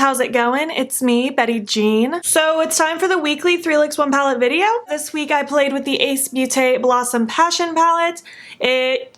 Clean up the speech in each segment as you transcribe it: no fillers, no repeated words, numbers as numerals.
how's it going? It's me, Betty Jean. So it's time for the weekly 3 Looks 1 Palette video. This week I played with the Ace Beaute Blossom Passion palette. It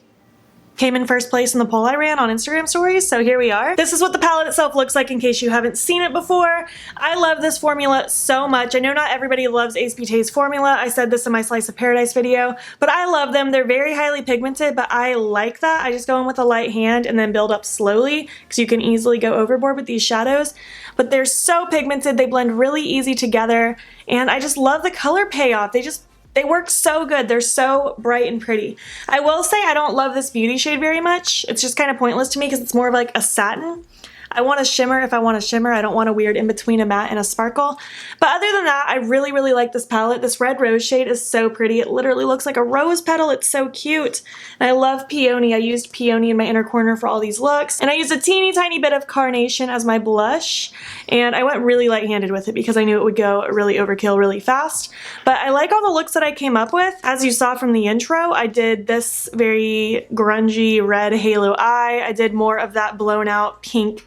came in first place in the poll I ran on Instagram stories, so here we are. This is what the palette itself looks like in case you haven't seen it before. I love this formula so much. I know not everybody loves Ace Beaute's formula. I said this in my Slice of Paradise video, but I love them. They're very highly pigmented, but I like that. I just go in with a light hand and then build up slowly because you can easily go overboard with these shadows. But they're so pigmented, they blend really easy together, and I just love the color payoff. They work so good. They're so bright and pretty. I will say I don't love this Beauty shade very much. It's just kind of pointless to me because it's more of like a satin. I want a shimmer if I want a shimmer. I don't want a weird in between a matte and a sparkle. But other than that, I really, really like this palette. This red rose shade is so pretty. It literally looks like a rose petal. It's so cute. And I love peony. I used peony in my inner corner for all these looks. And I used a teeny tiny bit of Carnation as my blush. And I went really light-handed with it because I knew it would go really overkill really fast. But I like all the looks that I came up with. As you saw from the intro, I did this very grungy red halo eye. I did more of that blown out pink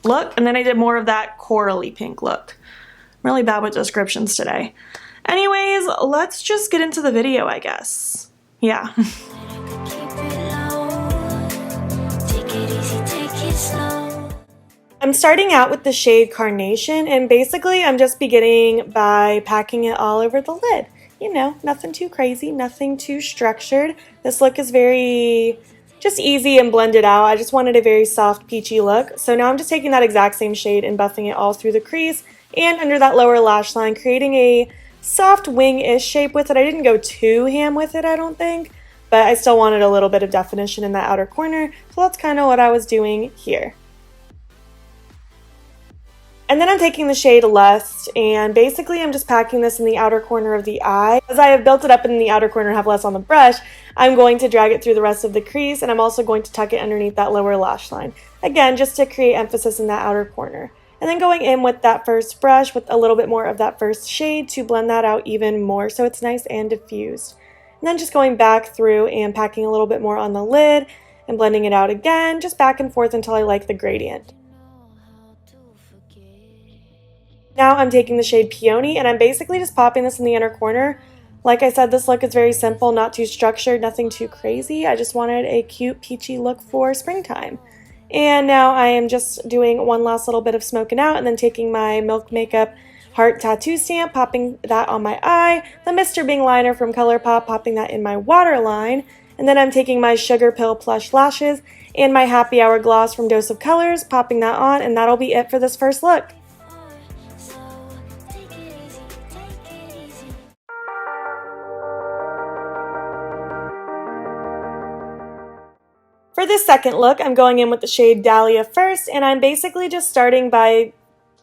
look, and then I did more of that corally pink look. I'm really bad with descriptions today. Anyways, let's just get into the video, I guess. Yeah. I'm starting out with the shade Carnation, and basically I'm just beginning by packing it all over the lid. You know, nothing too crazy, nothing too structured. This look is very just easy and blended out. I just wanted a very soft peachy look. So now I'm just taking that exact same shade and buffing it all through the crease and under that lower lash line, creating a soft wing-ish shape with it. I didn't go too ham with it, I don't think, but I still wanted a little bit of definition in that outer corner. So that's kind of what I was doing here. And then I'm taking the shade Lust, and basically I'm just packing this in the outer corner of the eye. As I have built it up in the outer corner and have less on the brush, I'm going to drag it through the rest of the crease, and I'm also going to tuck it underneath that lower lash line. Again, just to create emphasis in that outer corner. And then going in with that first brush with a little bit more of that first shade to blend that out even more so it's nice and diffused. And then just going back through and packing a little bit more on the lid and blending it out again, just back and forth until I like the gradient. Now I'm taking the shade Peony, and I'm basically just popping this in the inner corner. Like I said, this look is very simple, not too structured, nothing too crazy. I just wanted a cute peachy look for springtime. And now I am just doing one last little bit of smoking out and then taking my Milk Makeup Heart Tattoo Stamp, popping that on my eye, the Mr. Bing liner from Colourpop, popping that in my waterline, and then I'm taking my Sugarpill Plush Lashes and my Happy Hour Gloss from Dose of Colors, popping that on, and that'll be it for this first look. For this second look, I'm going in with the shade Dahlia first, and I'm basically just starting by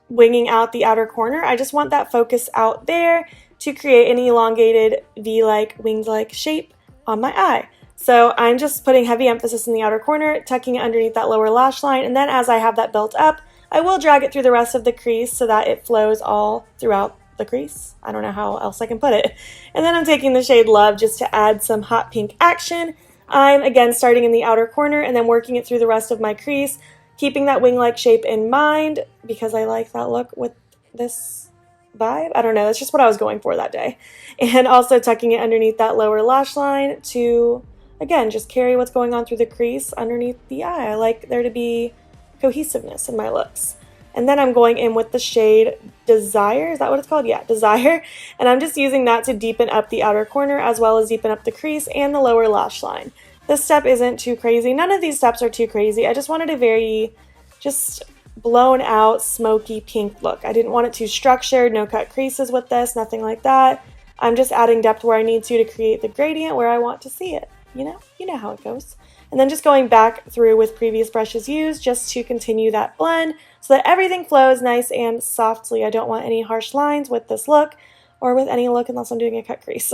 winging out the outer corner. I just want that focus out there to create an elongated V-like, winged-like shape on my eye. So I'm just putting heavy emphasis in the outer corner, tucking it underneath that lower lash line, and then as I have that built up, I will drag it through the rest of the crease so that it flows all throughout the crease. I don't know how else I can put it. And then I'm taking the shade Love just to add some hot pink action. I'm again starting in the outer corner and then working it through the rest of my crease, keeping that wing-like shape in mind because I like that look with this vibe. I don't know, that's just what I was going for that day. And also tucking it underneath that lower lash line to, again, just carry what's going on through the crease underneath the eye. I like there to be cohesiveness in my looks. And then I'm going in with the shade Desire. Is that what it's called? Yeah, Desire. And I'm just using that to deepen up the outer corner as well as deepen up the crease and the lower lash line. This step isn't too crazy. None of these steps are too crazy. I just wanted a very just blown out smoky pink look. I didn't want it too structured, no cut creases with this, nothing like that. I'm just adding depth where I need to create the gradient where I want to see it. You know how it goes. And then just going back through with previous brushes used just to continue that blend so that everything flows nice and softly. I don't want any harsh lines with this look or with any look unless I'm doing a cut crease.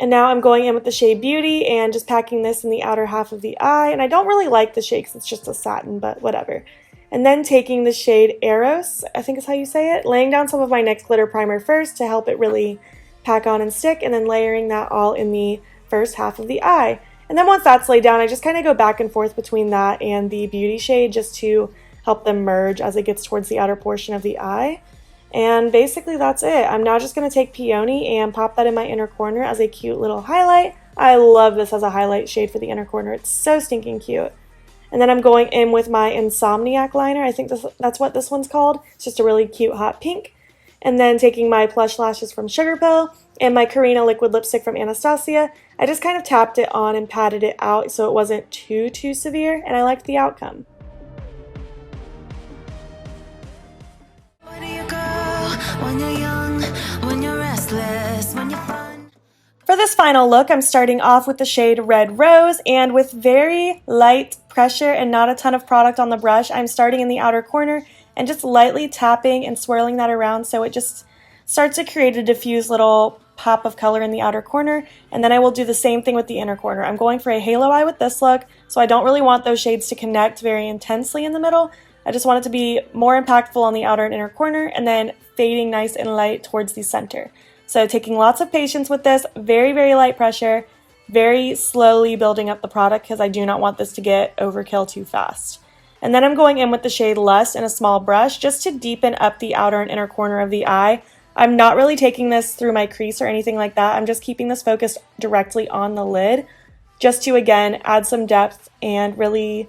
And now I'm going in with the shade Beauty and just packing this in the outer half of the eye. And I don't really like the shade because it's just a satin, but whatever. And then taking the shade Eros, I think is how you say it, laying down some of my NYX glitter primer first to help it really pack on and stick, and then layering that all in the first half of the eye. And then once that's laid down, I just kind of go back and forth between that and the Beauty shade just to help them merge as it gets towards the outer portion of the eye. And basically that's it. I'm now just going to take Peony and pop that in my inner corner as a cute little highlight. I love this as a highlight shade for the inner corner. It's so stinking cute. And then I'm going in with my Insomniac liner. I think that's what this one's called. It's just a really cute hot pink. And then taking my Plush lashes from Sugarpill and my Karina liquid lipstick from Anastasia, I just kind of tapped it on and patted it out so it wasn't too severe, and I liked the outcome. Where do you go when you're young, when you're restless, when you're fun? For this final look, I'm starting off with the shade Red Rose, and with very light pressure and not a ton of product on the brush, I'm starting in the outer corner and just lightly tapping and swirling that around so it just starts to create a diffuse little pop of color in the outer corner. And then I will do the same thing with the inner corner. I'm going for a halo eye with this look, so I don't really want those shades to connect very intensely in the middle. I just want it to be more impactful on the outer and inner corner and then fading nice and light towards the center. So taking lots of patience with this, very, very light pressure, very slowly building up the product because I do not want this to get overkill too fast. And then I'm going in with the shade Lust in a small brush just to deepen up the outer and inner corner of the eye. I'm not really taking this through my crease or anything like that. I'm just keeping this focused directly on the lid just to, again, add some depth and really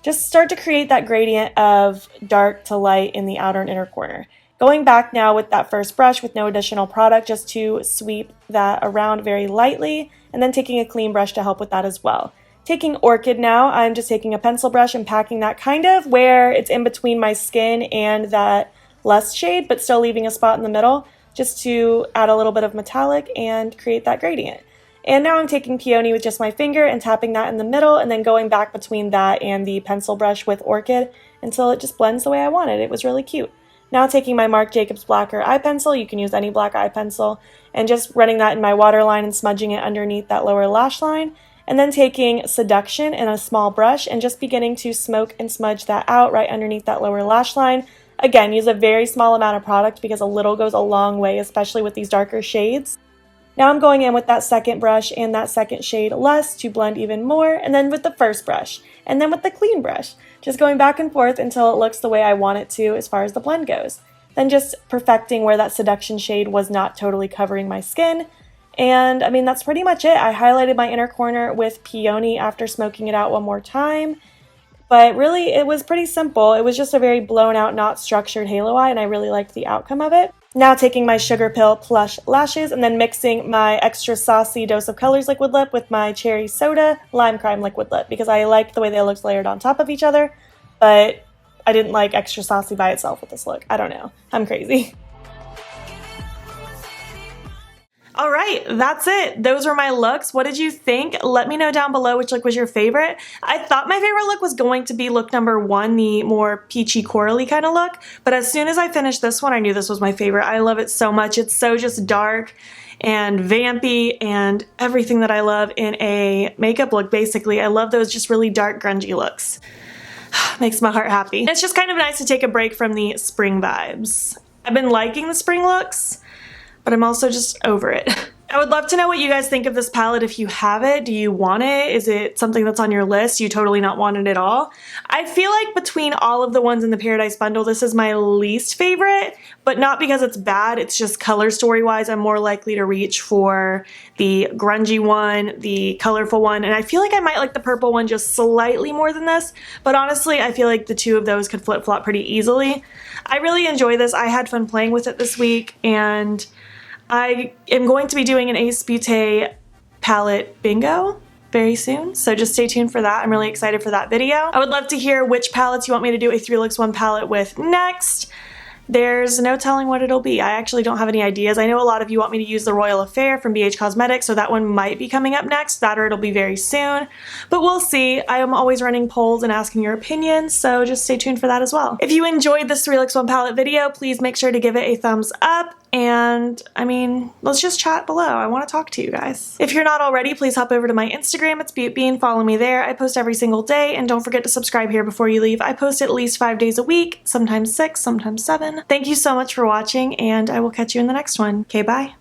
just start to create that gradient of dark to light in the outer and inner corner. Going back now with that first brush with no additional product just to sweep that around very lightly, and then taking a clean brush to help with that as well. Taking Orchid now, I'm just taking a pencil brush and packing that kind of where it's in between my skin and that Lust shade, but still leaving a spot in the middle just to add a little bit of metallic and create that gradient. And now I'm taking Peony with just my finger and tapping that in the middle and then going back between that and the pencil brush with Orchid until it just blends the way I wanted. It was really cute. Now taking my Marc Jacobs Blacker eye pencil, you can use any black eye pencil, and just running that in my waterline and smudging it underneath that lower lash line. And then taking Seduction in a small brush and just beginning to smoke and smudge that out right underneath that lower lash line. Again, use a very small amount of product because a little goes a long way, especially with these darker shades. Now I'm going in with that second brush and that second shade Lust to blend even more, and then with the first brush, and then with the clean brush. Just going back and forth until it looks the way I want it to as far as the blend goes. Then just perfecting where that Seduction shade was not totally covering my skin. And I mean, that's pretty much it. I highlighted my inner corner with Peony after smoking it out one more time. But really, it was pretty simple. It was just a very blown out, not structured halo eye, and I really liked the outcome of it. Now taking my Sugarpill Plush lashes and then mixing my extra saucy Dose of Colors liquid lip with my Cherry Soda Lime Crime liquid lip because I liked the way they looked layered on top of each other, but I didn't like extra saucy by itself with this look. I don't know. I'm crazy. All right, that's it. Those were my looks. What did you think? Let me know down below which look was your favorite. I thought my favorite look was going to be look number 1, the more peachy corally kind of look, but as soon as I finished this one, I knew this was my favorite. I love it so much. It's so just dark and vampy and everything that I love in a makeup look, basically. I love those just really dark, grungy looks. Makes my heart happy. It's just kind of nice to take a break from the spring vibes. I've been liking the spring looks, but I'm also just over it. I would love to know what you guys think of this palette if you have it. Do you want it? Is it something that's on your list? Do you totally not want it at all? I feel like between all of the ones in the Paradise Bundle, this is my least favorite, but not because it's bad. It's just color story-wise, I'm more likely to reach for the grungy one, the colorful one, and I feel like I might like the purple one just slightly more than this, but honestly, I feel like the two of those could flip-flop pretty easily. I really enjoy this. I had fun playing with it this week, and I am going to be doing an Ace Beaute palette bingo very soon, so just stay tuned for that. I'm really excited for that video. I would love to hear which palettes you want me to do a 3 looks 1 palette with next. There's no telling what it'll be. I actually don't have any ideas. I know a lot of you want me to use the Royal Affair from BH Cosmetics, so that one might be coming up next. That or it'll be very soon, but we'll see. I am always running polls and asking your opinions, so just stay tuned for that as well. If you enjoyed this 3 looks 1 palette video, please make sure to give it a thumbs up. And I mean, let's just chat below. I want to talk to you guys. If you're not already, please hop over to my Instagram. It's beautbean. Follow me there. I post every single day, and don't forget to subscribe here before you leave. I post at least 5 days a week, sometimes 6, sometimes 7. Thank you so much for watching, and I will catch you in the next one. Okay, bye.